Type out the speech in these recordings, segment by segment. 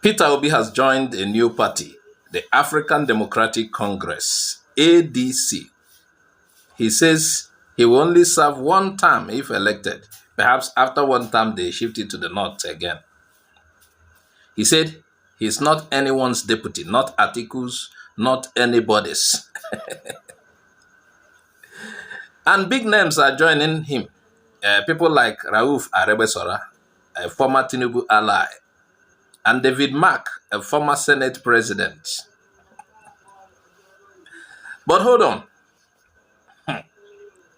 Peter Obi has joined a new party, the African Democratic Congress, ADC. He says he will only serve one term if elected. Perhaps after one term, they shift it to the north again. He said he's not anyone's deputy, not Atiku's, not anybody's. And big names are joining him. People like Rauf Aregbesola, a former Tinubu ally, and David Mark, a former Senate president. But hold on.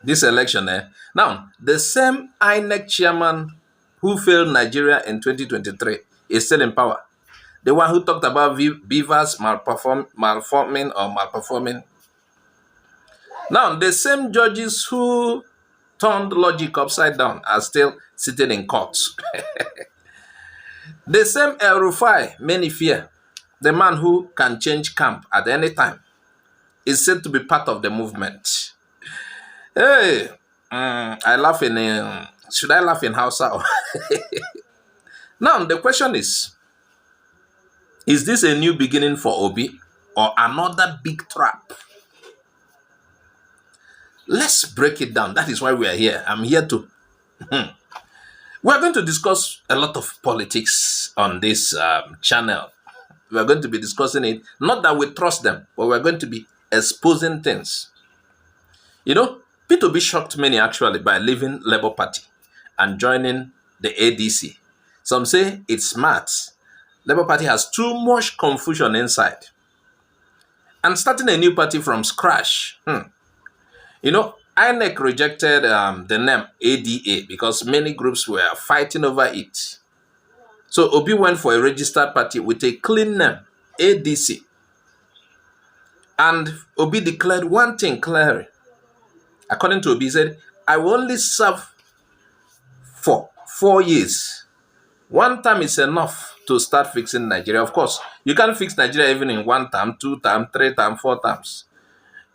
This election, now, the same INEC chairman who failed Nigeria in 2023 is still in power. The one who talked about BVAS malperforming. Now, the same judges who turned logic upside down are still sitting in courts. The same Rufai, many fear, the man who can change camp at any time, is said to be part of the movement. Hey, I laugh in, should I laugh in Hausa? Now, the question is this a new beginning for Obi or another big trap? Let's break it down. That is why we are here. I'm here to... We're going to discuss a lot of politics on this channel. We're going to be discussing it. Not that we trust them, but we're going to be exposing things. You know, P2B shocked many actually by leaving Labour Party and joining the ADC. Some say it's smart. Labour Party has too much confusion inside. And starting a new party from scratch. You know, INEC rejected the name ADA because many groups were fighting over it. So Obi went for a registered party with a clean name, ADC. And Obi declared one thing clearly. According to Obi, he said, I will only serve for 4 years. One term is enough to start fixing Nigeria. Of course, you can't fix Nigeria even in 1 term, 2 term, 3 term, 4 terms.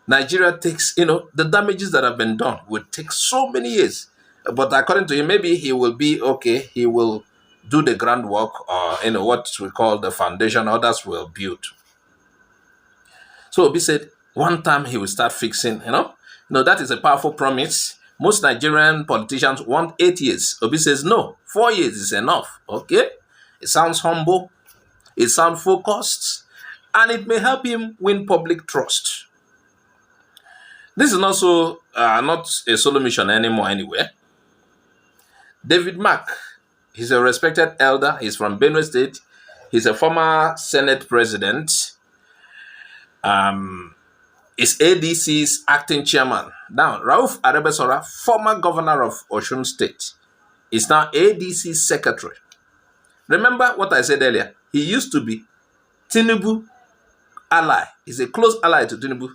Nigeria takes, the damages that have been done will take so many years. But according to him, maybe he will be okay. He will do the groundwork or, what we call the foundation, others will build. So Obi said, one time he will start fixing, that is a powerful promise. Most Nigerian politicians want 8 years. Obi says, no, 4 years is enough. Okay? It sounds humble. It sounds focused. And it may help him win public trust. This is also not a solo mission anymore anywhere. David Mark, he's a respected elder. He's from Benue State. He's a former Senate president. Is ADC's acting chairman. Now, Rauf Aregbesola, former governor of Osun State, is now ADC's secretary. Remember what I said earlier? He used to be Tinubu ally. He's a close ally to Tinubu.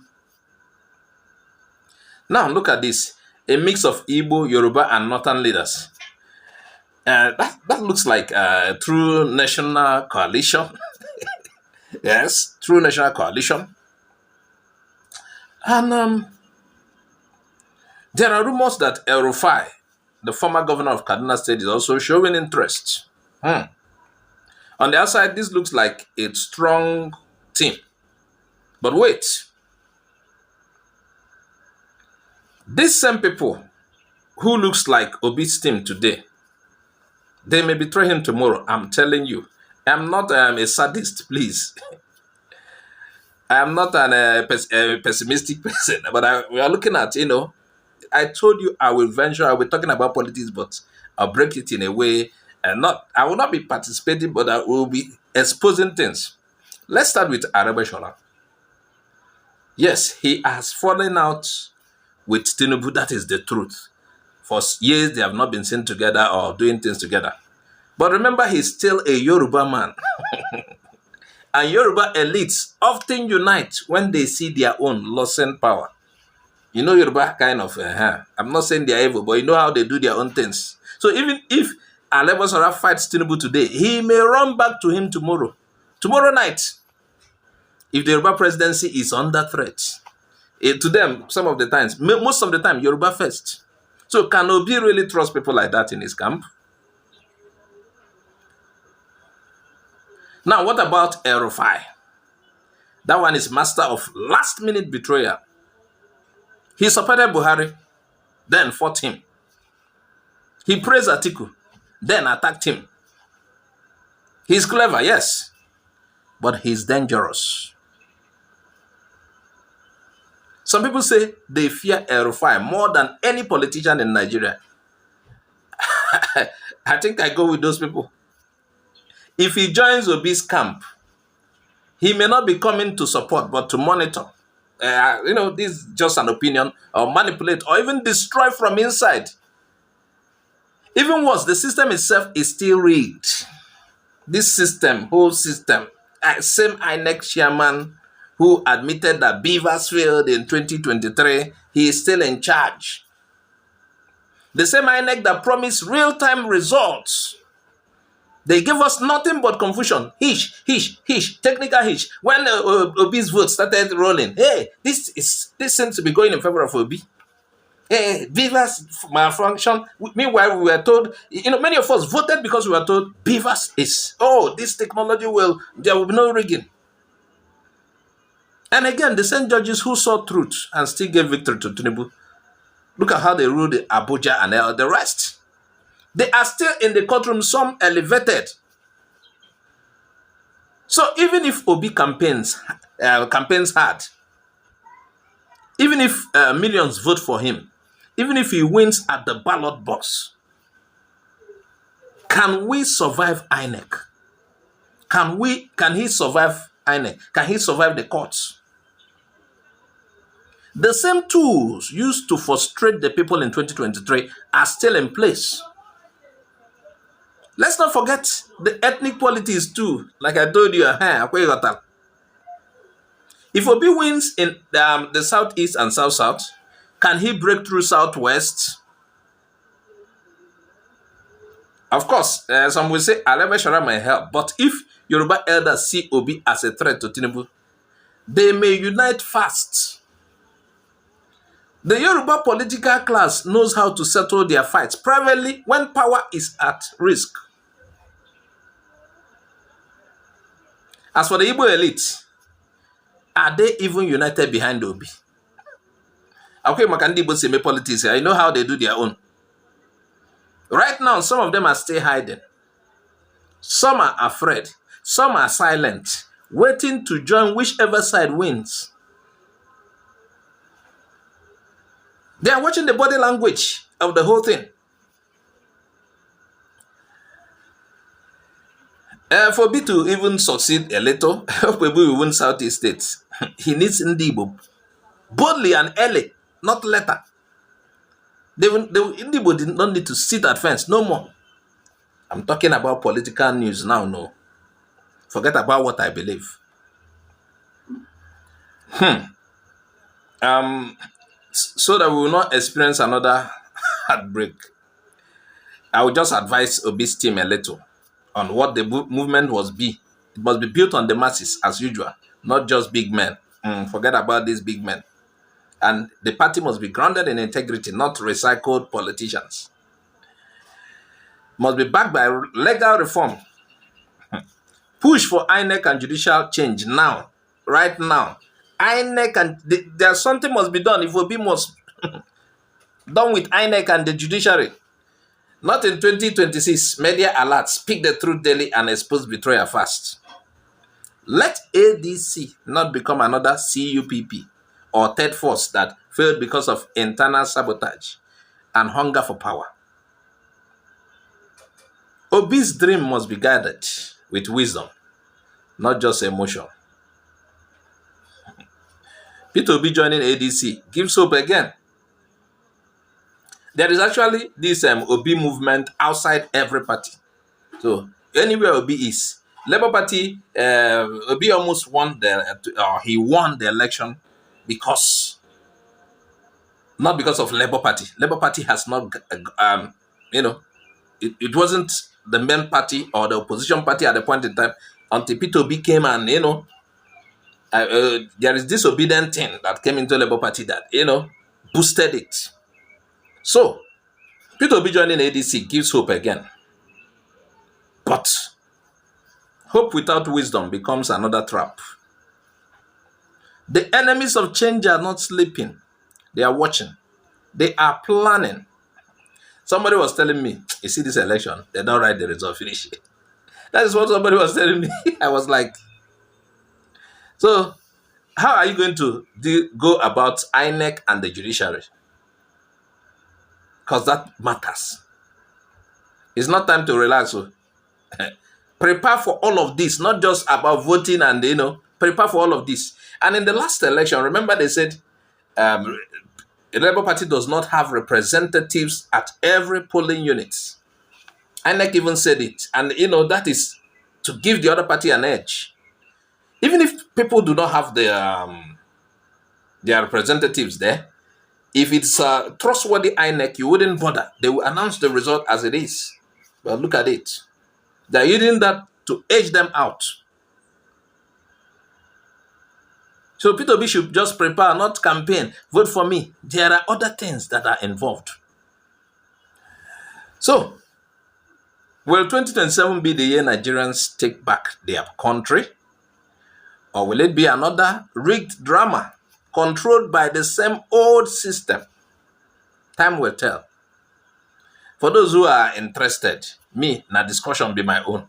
Now, look at this. A mix of IGBO, Yoruba, and Northern leaders. That looks like a true national coalition. Yes, true national coalition. And there are rumors that Rufai, the former governor of Kaduna State, is also showing interest. On the outside, this looks like a strong team. But wait. These same people who looks like Obi's team today, they may betray him tomorrow. I'm telling you. I'm not a sadist, please. I am not a pessimistic person, but we are looking at, I told you I will be talking about politics, but I'll break it in a way, and I will not be participating, but I will be exposing things. Let's start with Aregbesola. Yes, he has fallen out with Tinubu, that is the truth. For years, they have not been seen together or doing things together. But remember, he's still a Yoruba man. And Yoruba elites often unite when they see their own losing power. Yoruba kind of, I'm not saying they're evil, but you know how they do their own things. So even if Aregbesola fights Tinubu today, he may run back to him tomorrow night, if the Yoruba presidency is under threat. To them, some of the times, most of the time, Yoruba first. So can Obi really trust people like that in his camp? Now, what about Rufai? That one is master of last-minute betrayal. He supported Buhari, then fought him. He praised Atiku, then attacked him. He's clever, yes, but he's dangerous. Some people say they fear Rufai more than any politician in Nigeria. I think I go with those people. If he joins Obi's camp, he may not be coming to support, but to monitor. This is just an opinion, or manipulate, or even destroy from inside. Even worse, the system itself is still rigged. This system, whole system, same INEC chairman who admitted that BVAS failed in 2023, he is still in charge. The same INEC that promised real-time results. They gave us nothing but confusion. Hish, technical hish. When Obi's vote started rolling, hey, this seems to be going in favor of Obi. Hey, BVAS malfunction. Meanwhile, we were told, many of us voted because we were told BVAS is, this technology there will be no rigging. And again, the same judges who saw truth and still gave victory to Tinubu. Look at how they ruled Abuja and the rest. They are still in the courtroom, some elevated. So even if Obi campaigns hard, even if millions vote for him, even if he wins at the ballot box, can we survive INEC? Can he survive INEC? Can he survive the courts? The same tools used to frustrate the people in 2023 are still in place. Let's not forget the ethnic politics too. Like I told you, if Obi wins in the southeast and south-south, can he break through southwest? Of course, some will say Aregbesola might help, but if Yoruba elders see Obi as a threat to Tinubu, they may unite fast. The Yoruba political class knows how to settle their fights privately when power is at risk. As for the Igbo elite, are they even united behind Obi? Okay, Makandi Igbo say politics here. I know how they do their own. Right now, some of them are still hiding. Some are afraid. Some are silent, waiting to join whichever side wins. They are watching the body language of the whole thing. For B to even succeed a little, we will win Southeast states. He needs Ndibo boldly and early, not later. Ndibo did not need to sit at fence, no more. I'm talking about political news now, no. Forget about what I believe. So that we will not experience another heartbreak, I will just advise Obi's team a little on what the movement must be. It must be built on the masses as usual, not just big men. Forget about these big men. And the party must be grounded in integrity, not recycled politicians. Must be backed by legal reform. Push for INEC and judicial change now, right now. INEC and there's something must be done. If Obi must done with INEC and the judiciary. Not in 2026, media alerts, speak the truth daily and expose betrayal fast. Let ADC not become another CUPP or third force that failed because of internal sabotage and hunger for power. Obi's dream must be guided with wisdom, not just emotion. Peter Obi joining ADC gives hope again. There is actually this Obi movement outside every party. So anywhere Obi is, Labour Party, Obi almost won he won the election not because of Labour Party. Labour Party has not, it wasn't the main party or the opposition party at the point in time until Peter Obi came and, there is this obedient thing that came into Labour Party that, boosted it. So, Peter Obi joining ADC gives hope again. But Hope without wisdom becomes another trap. The enemies of change are not sleeping. They are watching. They are planning. Somebody was telling me, you see this election, they don't write the result, finish it. That is what somebody was telling me. I was like, so how are you going to go about INEC and the judiciary? Because that matters. It's not time to relax. So prepare for all of this, not just about voting and, prepare for all of this. And in the last election, remember they said the Labour Party does not have representatives at every polling unit. INEC even said it. And, that is to give the other party an edge. Even if people do not have their representatives there, if it's a trustworthy INEC, you wouldn't bother. They will announce the result as it is. But look at it. They're using that to edge them out. So P2B should just prepare, not campaign. Vote for me. There are other things that are involved. So, will 2027 be the year Nigerians take back their country? Or will it be another rigged drama controlled by the same old system? Time will tell. For those who are interested, na discussion be my own.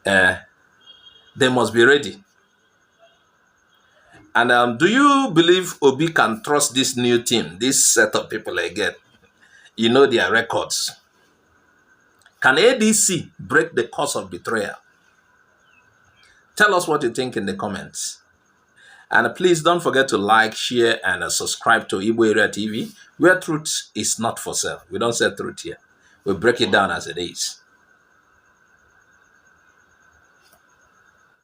They must be ready. And do you believe Obi can trust this new team, this set of people again? You know their records. Can ADC break the course of betrayal? Tell us what you think in the comments. And please don't forget to like, share, and subscribe to IGBO AREA TV, where truth is not for sale. We don't sell truth here. We break it down as it is.